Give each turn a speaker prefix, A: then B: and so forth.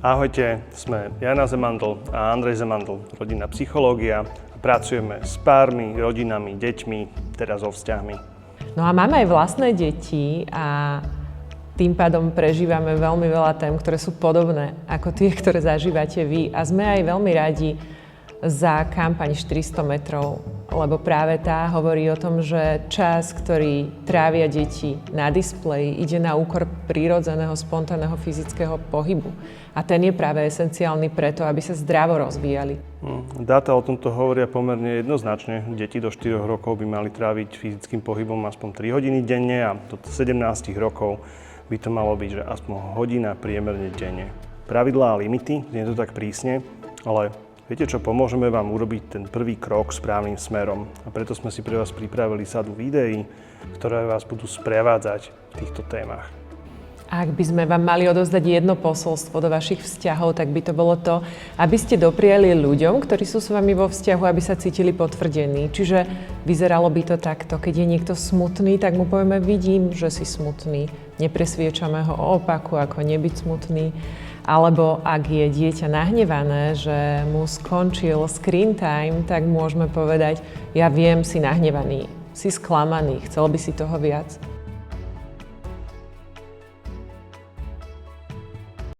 A: Ahojte, sme Jana Zemandl a Andrej Zemandl, rodinná psychológia. Pracujeme s pármi, rodinami, deťmi, teraz so vzťahmi.
B: No a máme aj vlastné deti a tým pádom prežívame veľmi veľa tém, ktoré sú podobné ako tie, ktoré zažívate vy. A sme aj veľmi radi za kampaň 400 metrov, lebo práve tá hovorí o tom, že čas, ktorý trávia deti na displeji, ide na úkor prírodzeného, spontánneho fyzického pohybu. A ten je práve esenciálny preto, aby sa zdravo rozvíjali.
A: Dáta o tomto hovoria pomerne jednoznačne. Deti do 4 rokov by mali tráviť fyzickým pohybom aspoň 3 hodiny denne a do 17 rokov by to malo byť, že aspoň hodina priemerne denne. Pravidlá a limity, nie je to tak prísne, ale viete čo, pomôžeme vám urobiť ten prvý krok správnym smerom. A preto sme si pre vás pripravili sadu videí, ktoré vás budú sprevádzať v týchto témach.
B: Ak by sme vám mali odovzdať jedno posolstvo do vašich vzťahov, tak by to bolo to, aby ste dopriali ľuďom, ktorí sú s vami vo vzťahu, aby sa cítili potvrdení. Čiže vyzeralo by to takto, keď je niekto smutný, tak mu povieme, vidím, že si smutný. Nepresviečame ho o opaku, ako nebyť smutný. Alebo ak je dieťa nahnevané, že mu skončil screen time, tak môžeme povedať, ja viem, si nahnevaný, si sklamaný, chcel by si toho viac.